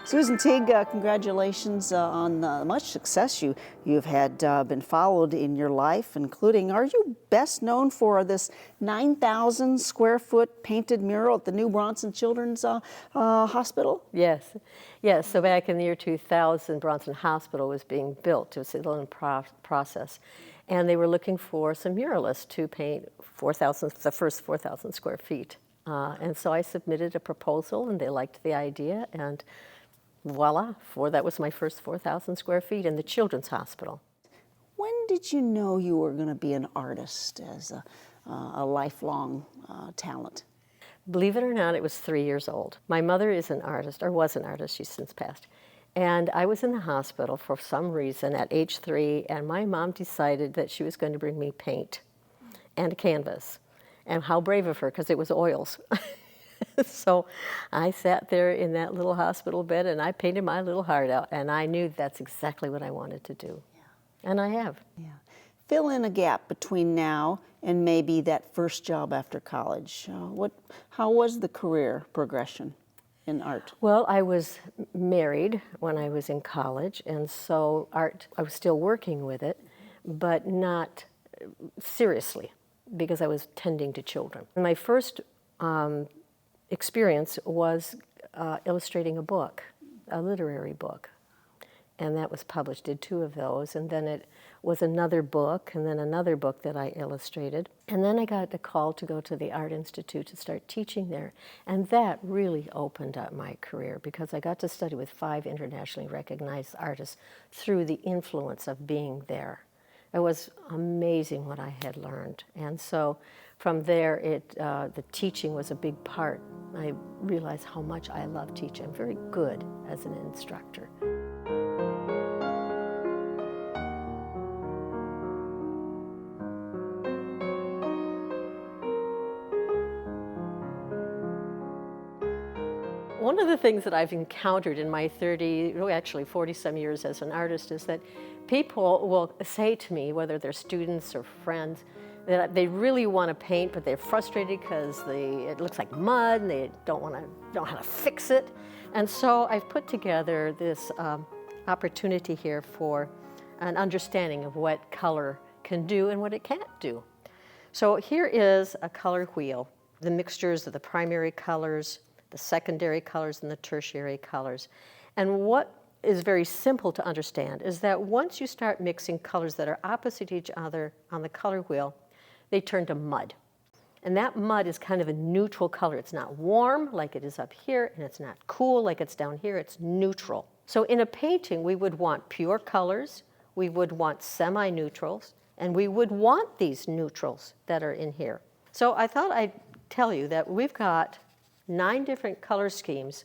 Susan Teague, congratulations on much success you've had been followed in your life, including, are you best known for this 9,000 square foot painted mural at the New Bronson Children's Hospital? Yes, yes. So back in the year 2000, Bronson Hospital was being built. It was still in process. And they were looking for some muralists to paint the first 4,000 square feet. And so I submitted a proposal, and they liked the idea, and voila, that was my first 4,000 square feet in the Children's Hospital. When did you know you were going to be an artist as a lifelong talent? Believe it or not, it was 3 years old. My mother is an artist, or was an artist, she's since passed. And I was in the hospital for some reason at age 3, and my mom decided that she was going to bring me paint and a canvas. And how brave of her, because it was oils. So I sat there in that little hospital bed and I painted my little heart out, and I knew that's exactly what I wanted to do. Yeah. And I have. Yeah. Fill in a gap between now and maybe that first job after college. How was the career progression in art? Well, I was married when I was in college, and so art, I was still working with it, but not seriously, because I was tending to children. My first experience was illustrating a book, a literary book, and that was published. Did 2 of those, and then it was another book, and then another book that I illustrated, and then I got a call to go to the Art Institute to start teaching there, and that really opened up my career because I got to study with 5 internationally recognized artists through the influence of being there. It was amazing what I had learned, and so from there, the teaching was a big part. I realized how much I love teaching. I'm very good as an instructor. One of the things that I've encountered in my 40-some years as an artist is that people will say to me, whether they're students or friends, that they really want to paint, but they're frustrated because it looks like mud and they don't know how to fix it. And so I've put together this opportunity here for an understanding of what color can do and what it can't do. So here is a color wheel, the mixtures of the primary colors, the secondary colors, and the tertiary colors. And what is very simple to understand is that once you start mixing colors that are opposite each other on the color wheel, they turn to mud. And that mud is kind of a neutral color. It's not warm like it is up here, and it's not cool like it's down here. It's neutral. So in a painting, we would want pure colors, we would want semi-neutrals, and we would want these neutrals that are in here. So I thought I'd tell you that we've got 9 different color schemes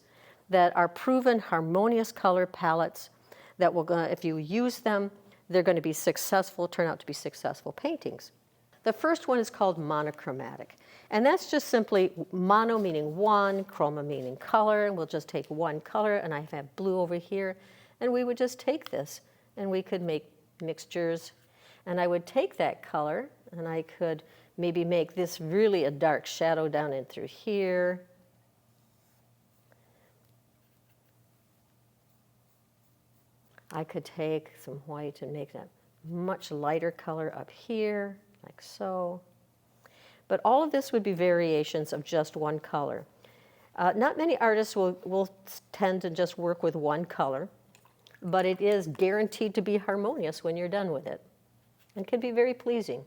that are proven harmonious color palettes that if you use them, they're going to be successful, turn out to be successful paintings. The first one is called monochromatic, and that's just simply mono meaning one, chroma meaning color, and we'll just take one color, and I have blue over here, and we would just take this, and we could make mixtures, and I would take that color, and I could maybe make this really a dark shadow down in through here. I could take some white and make that much lighter color up here, like so. But all of this would be variations of just one color. Not many artists will tend to just work with one color, but it is guaranteed to be harmonious when you're done with it, and can be very pleasing.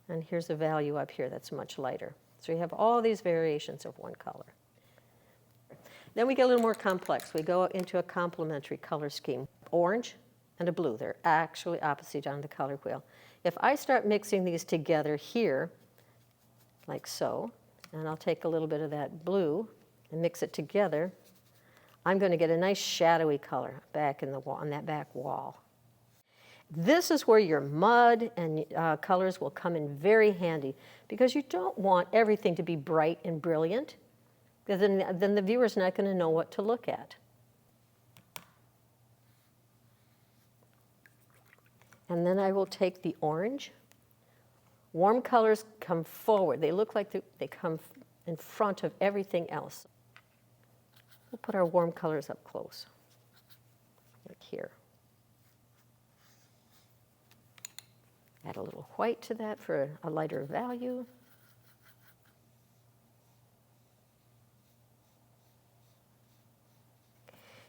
And here's a value up here that's much lighter. So you have all these variations of one color. Then we get a little more complex. We go into a complementary color scheme. Orange and a blue, they're actually opposite on the color wheel. If I start mixing these together here, like so, and I'll take a little bit of that blue and mix it together, I'm going to get a nice shadowy color back in the wall, on that back wall. This is where your mud and colors will come in very handy, because you don't want everything to be bright and brilliant, because then the viewer's not going to know what to look at. And then I will take the orange. Warm colors come forward. They look like they come in front of everything else. We'll put our warm colors up close, like here. Add a little white to that for a lighter value.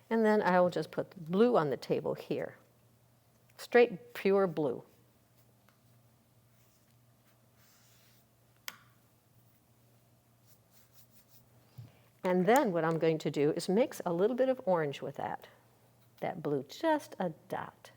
And then I will just put blue on the table here. Straight, pure blue. And then what I'm going to do is mix a little bit of orange with that blue, just a dot.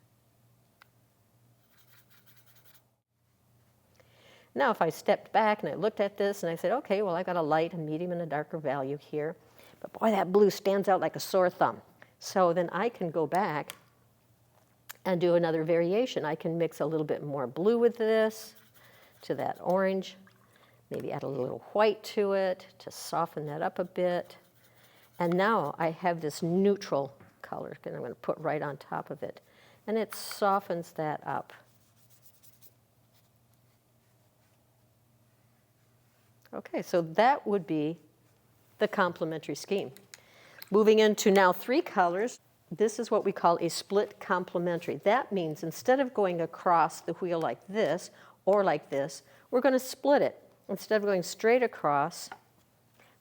Now if I stepped back and I looked at this and I said, okay, well I've got a light, a medium, and a darker value here. But boy, that blue stands out like a sore thumb. So then I can go back and do another variation. I can mix a little bit more blue with this to that orange. Maybe add a little white to it to soften that up a bit. And now I have this neutral color that I'm going to put right on top of it. And it softens that up. Okay, so that would be the complementary scheme. Moving into now 3 colors, this is what we call a split complementary. That means instead of going across the wheel like this or like this, we're going to split it. Instead of going straight across,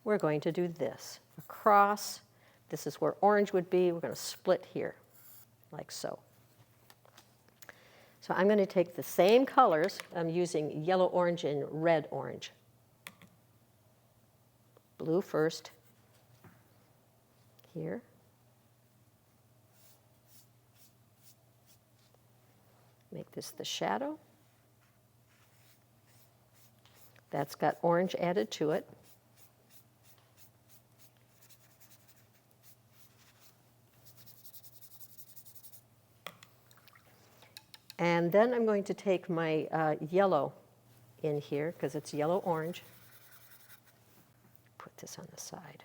we're going to do this. Across, this is where orange would be. We're going to split here, like so. So I'm going to take the same colors. I'm using yellow, orange, and red, orange. Blue first, here. Make this the shadow. That's got orange added to it. And then I'm going to take my yellow in here, because it's yellow-orange. Put this on the side.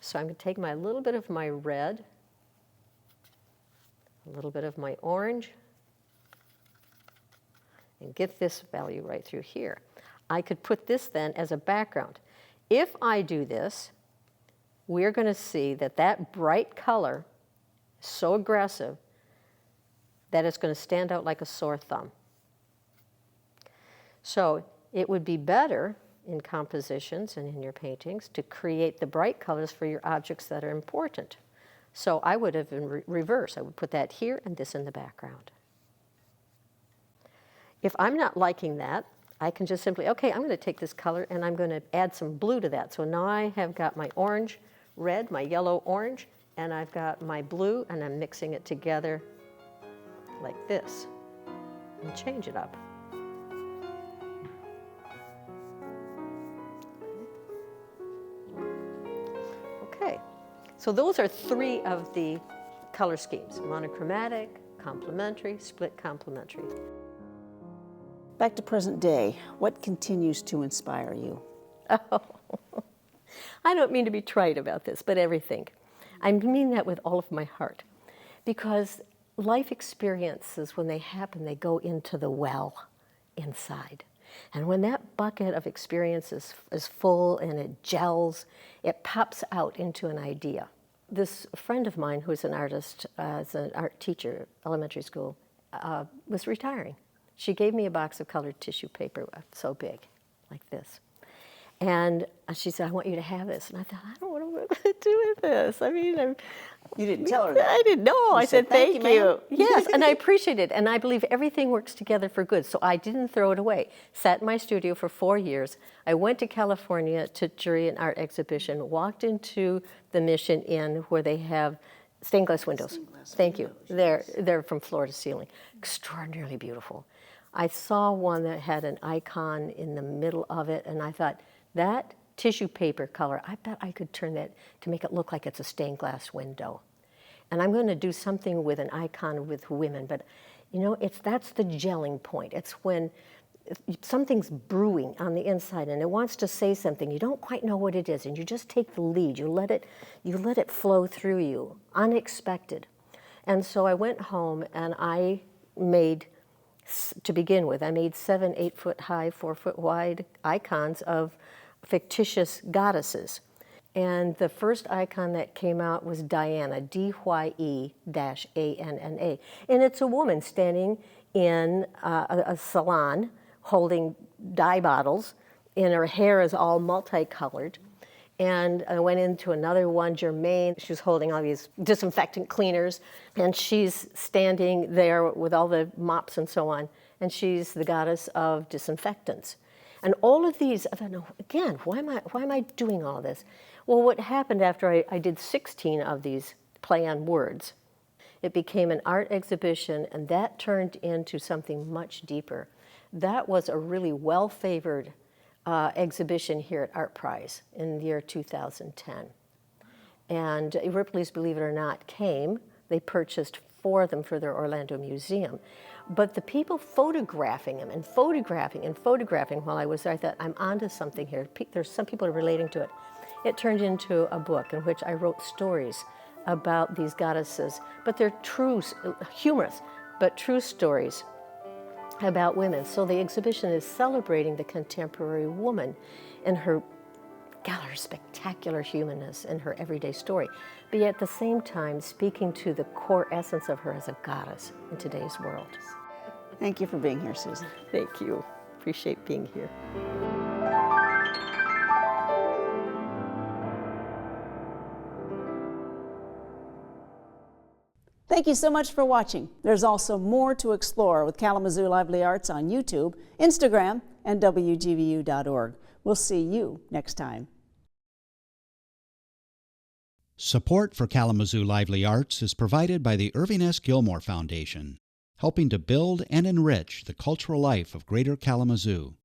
So I'm going to take my little bit of my red, a little bit of my orange, and get this value right through here. I could put this then as a background. If I do this, we're going to see that that bright color is so aggressive that it's going to stand out like a sore thumb. So it would be better in compositions and in your paintings to create the bright colors for your objects that are important. So I would have in reverse. I would put that here and this in the background. If I'm not liking that, I can just simply, okay, I'm going to take this color and I'm going to add some blue to that. So now I have got my orange, red, my yellow, orange, and I've got my blue, and I'm mixing it together like this and change it up. Okay, so those are 3 of the color schemes: monochromatic, complementary, split complementary. Back to present day, what continues to inspire you? Oh, I don't mean to be trite about this, but everything. I mean that with all of my heart, because life experiences, when they happen, they go into the well inside. And when that bucket of experiences is full and it gels, it pops out into an idea. This friend of mine, who's an artist, as an art teacher, elementary school, was retiring. She gave me a box of colored tissue paper so big, like this. And she said, I want you to have this. And I thought, I don't know what I'm going to do with this. I mean, You didn't tell her that. I didn't know. I said, thank ma'am." you. Yes, and I appreciate it. And I believe everything works together for good. So I didn't throw it away. Sat in my studio for 4 years. I went to California to jury an art exhibition, walked into the Mission Inn where they have stained glass windows. Thank you. They're from floor to ceiling. Extraordinarily beautiful. I saw one that had an icon in the middle of it, and I thought, that tissue paper color, I bet I could turn that to make it look like it's a stained glass window. And I'm going to do something with an icon with women, but you know, that's the gelling point. It's when something's brewing on the inside and it wants to say something, you don't quite know what it is, and you just take the lead, you let it flow through you, unexpected. And so I went home and I made to begin with. I made 7 8-foot high, 4-foot wide icons of fictitious goddesses. And the first icon that came out was Diana, D-Y-E-A-N-N-A. And it's a woman standing in a salon holding dye bottles, and her hair is all multicolored. And I went into another one, Germaine. She was holding all these disinfectant cleaners, and she's standing there with all the mops and so on, and she's the goddess of disinfectants. And all of these, I don't know, again, why am I doing all this? Well, what happened after I did 16 of these play on words, it became an art exhibition, and that turned into something much deeper. That was a really well-favored exhibition here at Art Prize in the year 2010. And Ripley's, believe it or not, came. They purchased 4 of them for their Orlando museum. But the people photographing them and photographing and photographing while I was there, I thought, I'm onto something here. There's some people are relating to it. It turned into a book in which I wrote stories about these goddesses, but they're true, humorous, but true stories about women. So the exhibition is celebrating the contemporary woman and her spectacular humanness and her everyday story, but yet at the same time speaking to the core essence of her as a goddess in today's world. Thank you for being here, Susan. Thank you. Appreciate being here. Thank you so much for watching. There's also more to explore with Kalamazoo Lively Arts on YouTube, Instagram, and WGVU.org. We'll see you next time. Support for Kalamazoo Lively Arts is provided by the Irving S. Gilmore Foundation, helping to build and enrich the cultural life of Greater Kalamazoo.